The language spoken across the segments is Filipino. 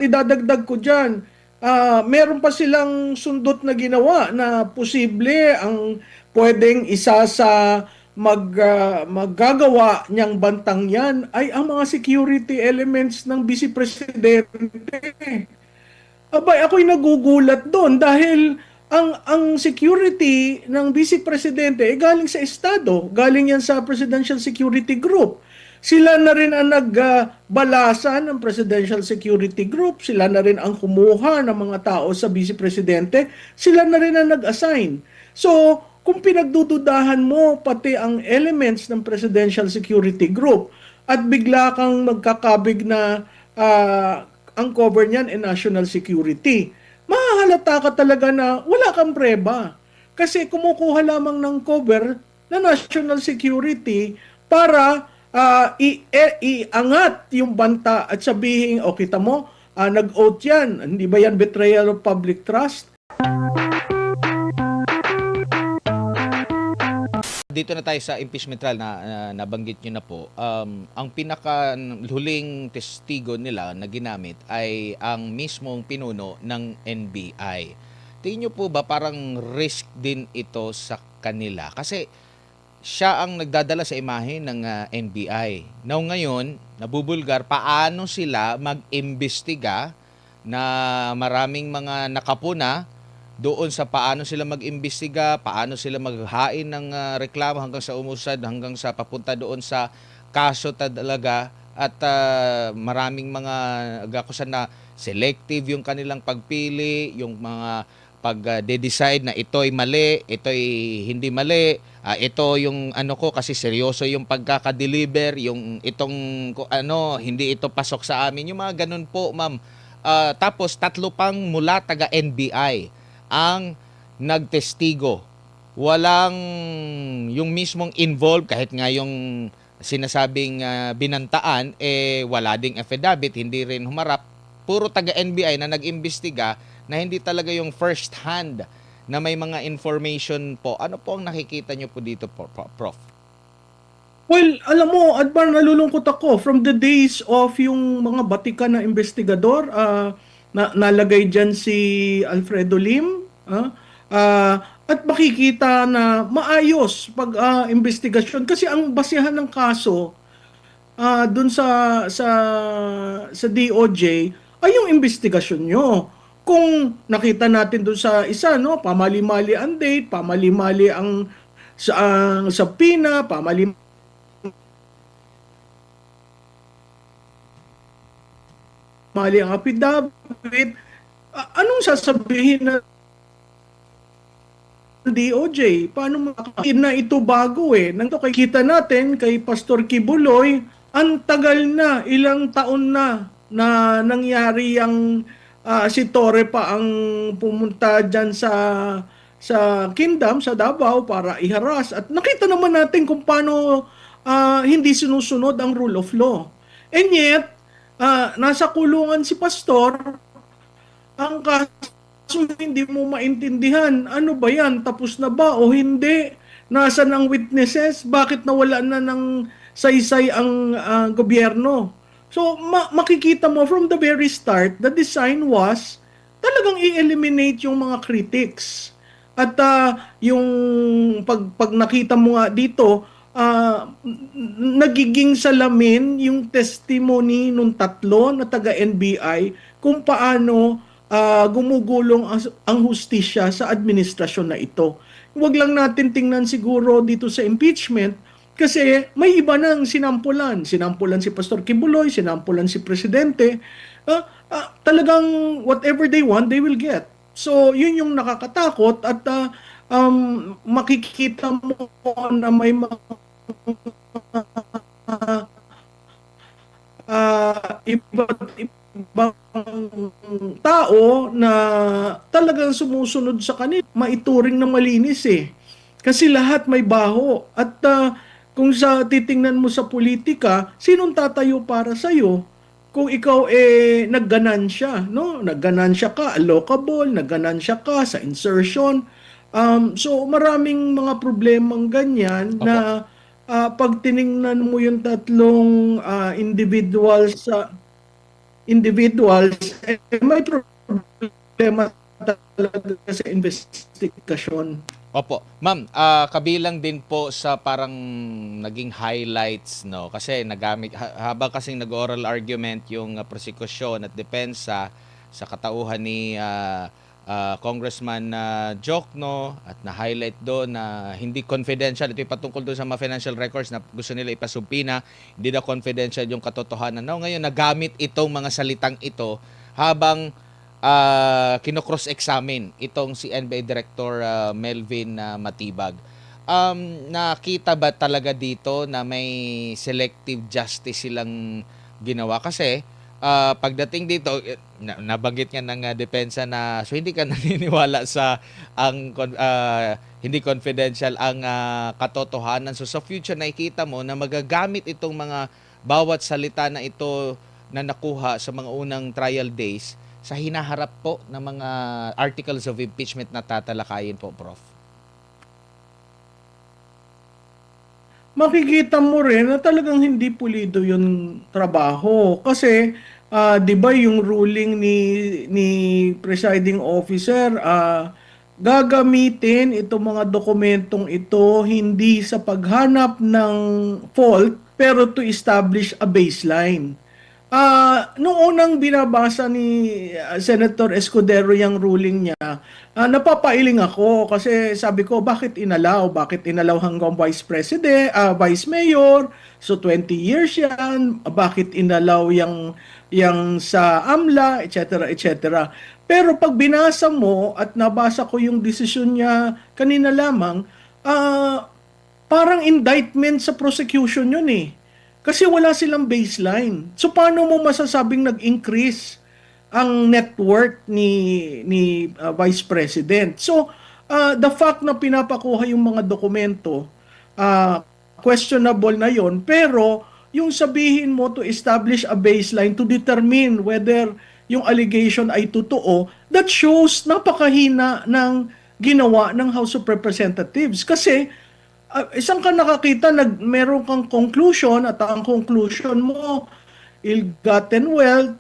idadagdag ko dyan, meron pa silang sundot na ginawa na posible ang pwedeng isa sa maggagawa niyang bantang yan ay ang mga security elements ng Vice Presidente. Abay, ako'y nagugulat doon dahil ang security ng Vice Presidente ay galing sa Estado, galing yan sa Presidential Security Group. Sila na rin ang nagbalasan ng Presidential Security Group, sila na rin ang kumuha ng mga tao sa Vice Presidente, sila na rin ang nag-assign. So, kung pinagdududahan mo pati ang elements ng Presidential Security Group at bigla kang magkakabig na ang cover niyan ay national security, mahahalata ka talaga na wala kang preba. Kasi kumukuha lamang ng cover na national security para iangat yung banta at sabihin, o kita mo, nag-oath yan. Hindi ba yan betrayal of public trust? Dito na tayo sa impeachment trial na nabanggit nyo na po. Ang pinaka huling testigo nila na ginamit ay ang mismong pinuno ng NBI. Tingin nyo po ba parang risk din ito sa kanila? Kasi siya ang nagdadala sa imahe ng NBI. Now ngayon, nabubulgar paano sila mag-imbestiga na maraming mga nakapuna doon sa paano sila mag-imbestiga, paano sila maghain ng reklamo hanggang sa umusad, hanggang sa papunta doon sa kaso talaga at maraming mga agakusan na selective yung kanilang pagpili, yung mga pag-decide na ito'y mali, ito'y hindi mali, ito yung ano ko kasi seryoso yung pagkaka-deliver, yung itong ano, hindi ito pasok sa amin, yung mga ganun po, ma'am. Tapos tatlo pang mula taga NBI ang nagtestigo. Walang yung mismong involved, kahit nga yung sinasabing binantaan, wala ding affidavit, hindi rin humarap. Puro taga NBI na nag-imbestiga na hindi talaga yung first hand na may mga information po. Ano po ang nakikita nyo po dito, Prof? Well, alam mo, Adbar, nalulungkot ako from the days of yung mga batikan na investigador, nalagay dyan si Alfredo Lim, at makikita na maayos pag investigasyon kasi ang basihan ng kaso dun sa DOJ ay yung investigasyon nyo. Kung nakita natin dun sa isa, no, pamali-mali ang date, pamali-mali ang sa PINA, pamali mali ang affidavit, anong sasabihin na DOJ? Paano makakita na ito bago eh? Nang to kita natin kay Pastor Kibuloy, ang tagal na, ilang taon na nangyari ang si Torre pa ang pumunta dyan sa Kingdom, sa Davao para iharas. At nakita naman natin kung paano hindi sinusunod ang rule of law. And yet, nasa kulungan si Pastor, ang kaso hindi mo maintindihan, ano ba yan, tapos na ba o hindi? Nasaan ang witnesses? Bakit nawala na ng saysay ang gobyerno? So, makikita mo from the very start, the design was talagang i-eliminate yung mga critics. At yung pag nakita mo nga dito, nagiging salamin yung testimony nung tatlo na taga-NBI kung paano gumugulong ang hustisya sa administrasyon na ito. Huwag lang natin tingnan siguro dito sa impeachment kasi may iba nang sinampulan. Sinampulan si Pastor Kibuloy, sinampulan si Presidente. Talagang whatever they want, they will get. So, yun yung nakakatakot at makikita mo na may mga iba't ibang tao na talagang sumusunod sa kanila, maituring na malinis eh. Kasi lahat may baho. At kung titingnan mo sa politika, sinong tatayo para sa'yo? Kung ikaw nagganansya, no? Nagganansya ka, allocable, nagganansya ka sa insertion. So maraming mga problemang ganyan na pag tiningnan mo yung tatlong individuals sa individuals, may problema talaga sa investigation. Opo. Ma'am, kabilang din po sa parang naging highlights, no? Kasi nagamit, habang kasing nag-oral argument yung prosekusyon at depensa sa katauhan ni Congressman Jokno, at na-highlight doon na hindi confidential. Ito yung patungkol doon sa mga financial records na gusto nila ipasumpina. Hindi na confidential yung katotohanan. No, ngayon, nagamit itong mga salitang ito habang kino-cross-examine itong si NBI Director Melvin Matibag. Nakita ba talaga dito na may selective justice silang ginawa? Kasi pagdating dito, nabanggit nga ng depensa na so hindi ka naniniwala sa hindi confidential ang katotohanan. So sa future nakikita mo na magagamit itong mga bawat salita na ito na nakuha sa mga unang trial days sa hinaharap po ng mga articles of impeachment na tatalakayin po, Prof. Makikita mo rin na talagang hindi pulido yung trabaho. Kasi, 'di ba yung ruling ni presiding officer, gagamitin itong mga dokumentong ito hindi sa paghanap ng fault pero to establish a baseline. Nung unang binabasa ni Senator Escudero yung ruling niya, napapailing ako kasi sabi ko, bakit inalaw? Bakit inalaw hanggang vice president, vice mayor? So 20 years yan. Bakit inalaw yung sa AMLA, etc., etc. Pero pag binasa mo at nabasa ko yung desisyon niya kanina lamang, parang indictment sa prosecution yun eh. Kasi wala silang baseline. So paano mo masasabing nag-increase ang net worth ni Vice President? So the fact na pinapakuha yung mga dokumento, questionable na yon. Pero yung sabihin mo to establish a baseline to determine whether yung allegation ay totoo, that shows napakahina ng ginawa ng House of Representatives. Kasi isang ka nakakita, meron kang conclusion at ang conclusion mo, ill-gotten wealth,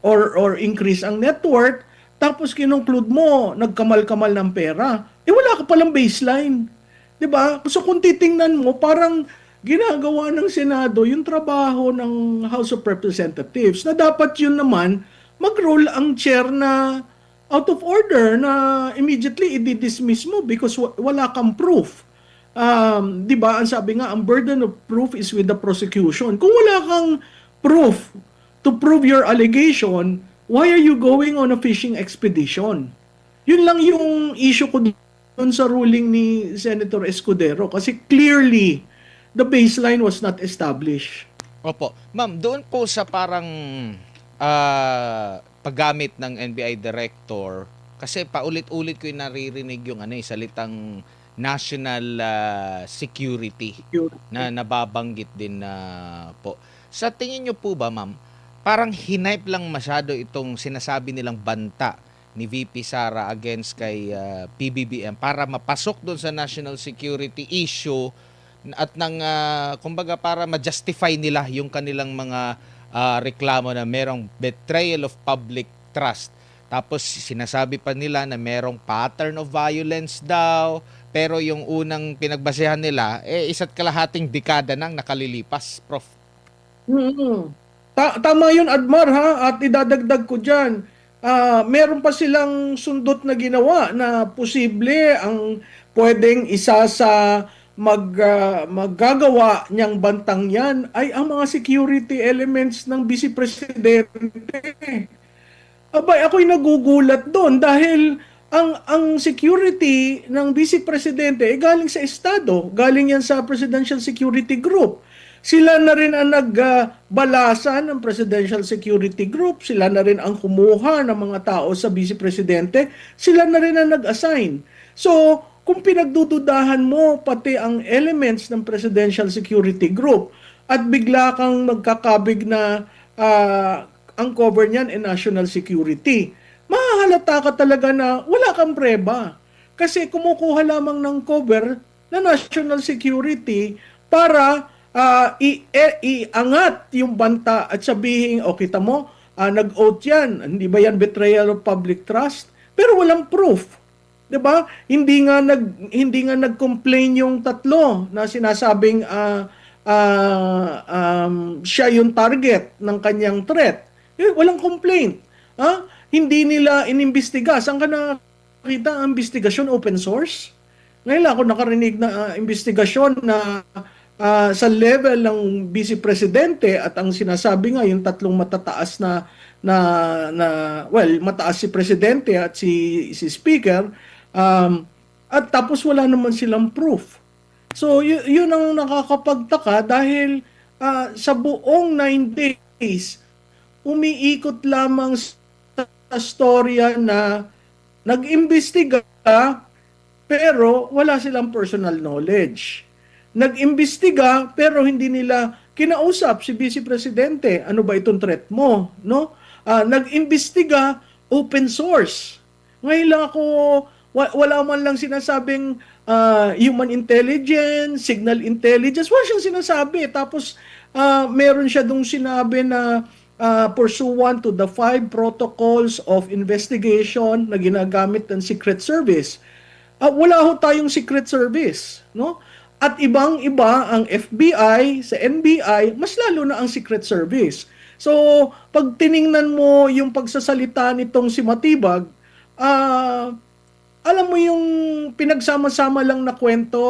or increase ang net worth, tapos kinunclude mo, nagkamal-kamal ng pera. Wala ka palang baseline. 'Di ba? So kung titingnan mo, parang ginagawa ng Senado yung trabaho ng House of Representatives na dapat yun naman mag-rule ang chair na out of order na immediately i-dismiss mo because wala kang proof. 'Di ba? Ang sabi nga, ang burden of proof is with the prosecution. Kung wala kang proof to prove your allegation, why are you going on a fishing expedition? Yun lang yung issue ko doon sa ruling ni Senator Escudero kasi clearly the baseline was not established. Opo. Ma'am, doon po sa parang paggamit ng NBI Director, kasi paulit-ulit ko yung naririnig yung salitang national security na nababanggit din po. Sa tingin nyo po ba, ma'am, parang hinype lang masyado itong sinasabi nilang banta ni VP Sara against kay PBBM para mapasok doon sa national security issue at kumbaga para ma-justify nila yung kanilang mga reklamo na merong betrayal of public trust. Tapos sinasabi pa nila na merong pattern of violence daw, pero yung unang pinagbasehan nila, isa't kalahating dekada nang nakalilipas, Prof. Mm-hmm. Tama yun, Admar, ha? At idadagdag ko dyan, meron pa silang sundot na ginawa na posible ang pwedeng isa sa maggagawa niyang bantang yan ay ang mga security elements ng Vice Presidente. Abay, ako'y nagugulat doon dahil ang security ng Vice Presidente galing sa Estado, galing yan sa Presidential Security Group. Sila na rin ang nagbalasan ng Presidential Security Group, sila na rin ang kumuha ng mga tao sa Vice Presidente, sila na rin ang nag-assign. So, kung pinagdududahan mo pati ang elements ng Presidential Security Group at bigla kang magkakabig na ang cover niyan ay national security, mahahalata ka talaga na wala kang preba. Kasi kumukuha lamang ng cover na national security para iangat yung banta at sabihin, o kita mo, nag-oath yan, hindi ba yan betrayal of public trust? Pero walang proof. 'Di ba? Hindi nga nag-complain yung tatlo na sinasabing siya yung target ng kanyang threat. Walang complaint. Hindi nila inimbestiga. Saan ka nakita ang investigasyon open source? Ngayon lang ako nakarinig na investigasyon na sa level ng Vice Presidente at ang sinasabi nga yung tatlong matataas mataas si Presidente at si Speaker, at tapos wala naman silang proof. So yun ang nakakapagtaka dahil sa buong 9 days umiikot lamang sa storya na nag-imbestiga pero wala silang personal knowledge. Nag-imbestiga pero hindi nila kinausap si Vice Presidente. Ano ba itong threat mo? No? Nag-imbestiga open source. Ngayon lang ako, wala man lang sinasabing human intelligence, signal intelligence. Wala siyang sinasabi. Tapos meron siya dong sinabi na pursuant to the 5 protocols of investigation na ginagamit ng Secret Service. Wala ho tayong Secret Service, no? At ibang-iba ang FBI, sa NBI, mas lalo na ang Secret Service. So, pag tiningnan mo yung pagsasalita nitong si Matibag, alam mo yung pinagsama-sama lang na kwento,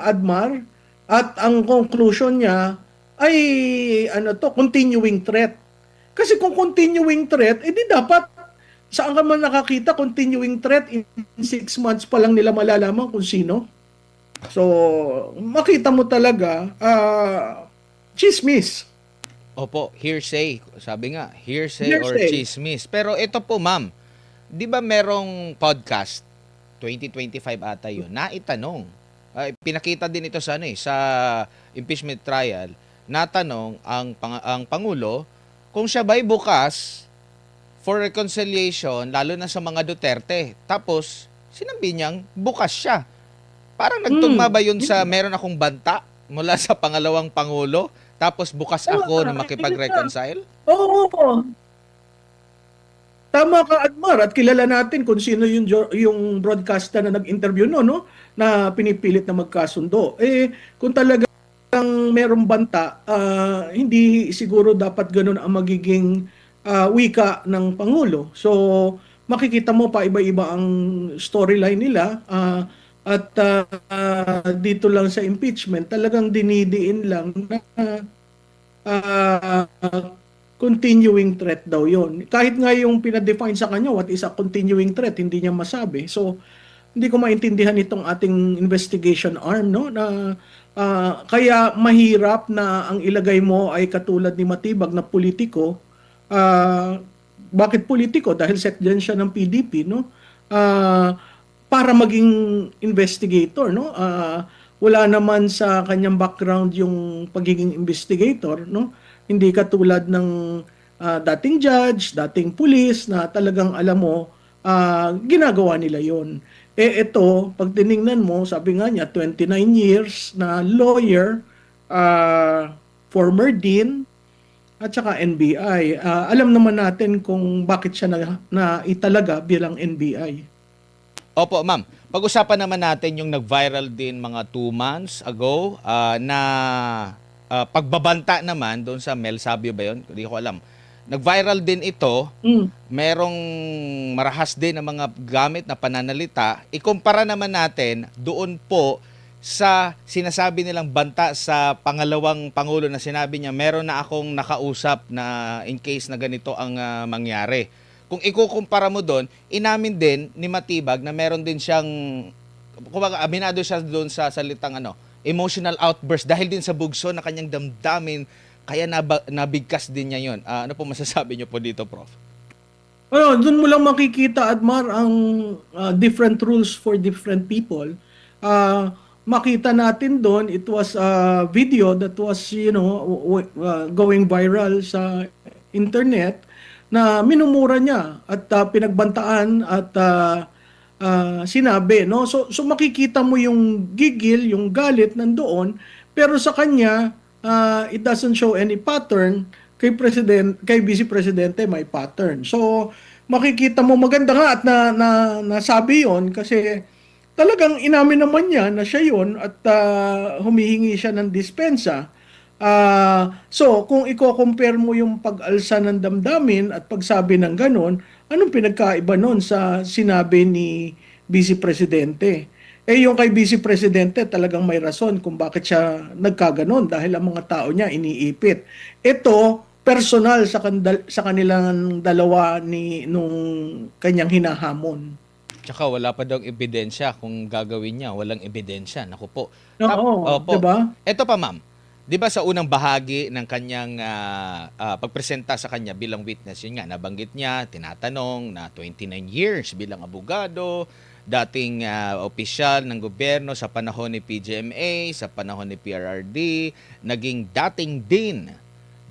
Admar, at ang conclusion niya ay continuing threat. Kasi kung continuing threat, edi dapat saan ka man nakakita continuing threat in 6 months pa lang nila malalaman kung sino. So, makita mo talaga, chismis. Opo, hearsay. Sabi nga, hearsay or Hearsay. chismis. Pero ito po, ma'am, di ba merong podcast, 2025 ata yun, na itanong. Pinakita din ito sa impeachment trial, natanong ang Pangulo kung siya ba'y bukas for reconciliation, lalo na sa mga Duterte. Tapos, sinabi niyang bukas siya. Parang nagtugma ba yun sa meron akong banta mula sa pangalawang Pangulo, tapos bukas ako na makipag-reconcile? Oo. Tama ka, Admar, at kilala natin kung sino yung broadcaster na nag-interview no, na pinipilit na magkasundo. Kung talagang merong banta, hindi siguro dapat ganun ang magiging wika ng Pangulo. So, makikita mo pa iba-iba ang storyline nila, at dito lang sa impeachment, talagang dinidiin lang na continuing threat daw yon. Kahit nga yung pinadefine sa kanya, what is a continuing threat, hindi niya masabi. So, hindi ko maintindihan itong ating investigation arm, no? Na kaya mahirap na ang ilagay mo ay katulad ni Matibag na politiko. Bakit politiko? Dahil second siya ng PDP, no? Para maging investigator, no? Wala naman sa kanyang background yung pagiging investigator, no? Hindi katulad ng dating judge, dating pulis na talagang alam mo ginagawa nila yon. Ito, pag tiningnan mo, sabi nga niya 29 years na lawyer, former dean, at saka NBI. Alam naman natin kung bakit siya na italaga bilang NBI. Opo, ma'am. Pag-usapan naman natin yung nag-viral din mga 2 months ago na pagbabanta naman doon sa Mel Sabio ba yun? Hindi ko alam. Nag-viral din ito. Merong marahas din ng mga gamit na pananalita. Ikumpara naman natin doon po sa sinasabi nilang banta sa pangalawang Pangulo na sinabi niya, meron na akong nakausap na in case na ganito ang mangyari. Kung ikukumpara mo doon, inamin din ni Matibag na meron din siyang, kumbaga, aminado siya doon sa salitang emotional outburst dahil din sa bugso na kanyang damdamin, kaya nabigkas din niya yun. Ano po masasabi niyo po dito, Prof? Doon mo lang makikita, Admar, ang different rules for different people. Makita natin doon, it was a video that was, going viral sa internet, na minumura niya at pinagbantaan at sinabi, no? So makikita mo yung gigil, yung galit nandoon, pero sa kanya it doesn't show any pattern. Kay Vice Presidente may pattern. So makikita mo maganda nga at nasabi 'yon kasi talagang inamin naman niya na siya 'yon at humihingi siya ng dispensa. So kung i-compare mo yung pag-alsa ng damdamin at pagsabi ng ganon, anong pinagkaiba nun sa sinabi ni Vice Presidente? Yung kay Vice Presidente talagang may rason kung bakit siya nagkaganon dahil ang mga tao niya iniipit. Ito, personal sa kanilang dalawa nung kanyang hinahamon. Tsaka wala pa daw ebidensya kung gagawin niya. Walang ebidensya. Naku po. Oo, Opo. 'di ba? Ito pa, ma'am. 'Di ba sa unang bahagi ng kanyang pagpresenta sa kanya bilang witness, yun nga, nabanggit niya, tinatanong na 29 years bilang abogado, dating opisyal ng gobyerno sa panahon ni PGMA, sa panahon ni PRRD, naging dating din,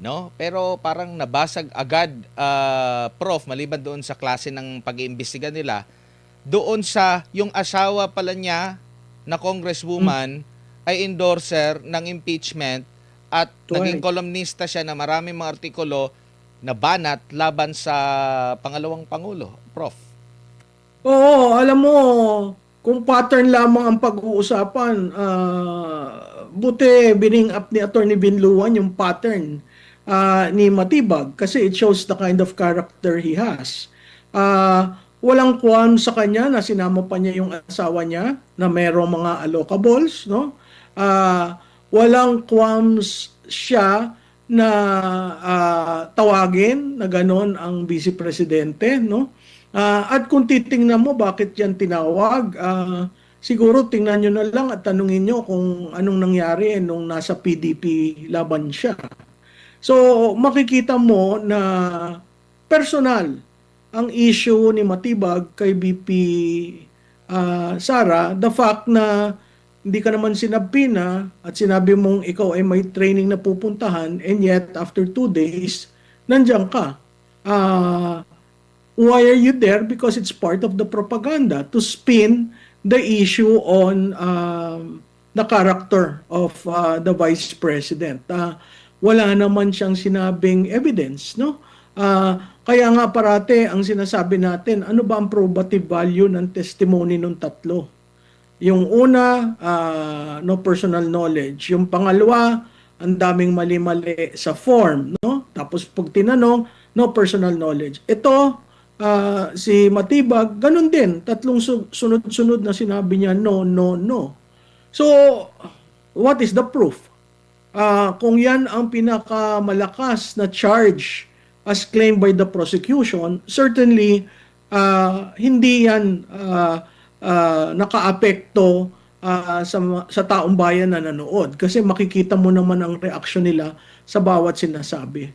no? Pero parang nabasag agad, Prof, maliban doon sa klase ng pag-iimbestiga nila, doon sa yung asawa pala niya na congresswoman ay endorser ng impeachment at naging kolumnista siya na maraming mga artikulo na banat laban sa pangalawang pangulo, Prof. Oo, alam mo, kung pattern lamang ang pag-uusapan, buti bining up ni Attorney Binluan yung pattern ni Matibag kasi it shows the kind of character he has. Walang qualm sa kanya na sinama pa niya yung asawa niya na mayroong mga allocables, no? Walang qualms siya na tawagin na ganon ang Vice Presidente, no? At kung titingnan mo bakit yan tinawag, siguro tingnan nyo na lang at tanungin nyo kung anong nangyari nung nasa PDP laban siya. So makikita mo na personal ang issue ni Matibag kay BP Sara, the fact na hindi ka naman sinabina at sinabi mong ikaw ay may training na pupuntahan and yet after 2 days, nandiyan ka. Why are you there? Because it's part of the propaganda to spin the issue on the character of the Vice President. Wala naman siyang sinabing evidence, no? Kaya nga parate ang sinasabi natin, ano ba ang probative value ng testimony ng tatlo? Yung una, no personal knowledge. Yung pangalawa, ang daming mali-mali sa form, no? Tapos pag tinanong, no personal knowledge. Ito, si Matibag, ganun din. Tatlong sunod-sunod na sinabi niya, no, no, no. So, what is the proof? Kung yan ang pinakamalakas na charge as claimed by the prosecution, certainly, hindi yan nakaapekto sa taong bayan na nanood. Kasi makikita mo naman ang reaksyon nila sa bawat sinasabi.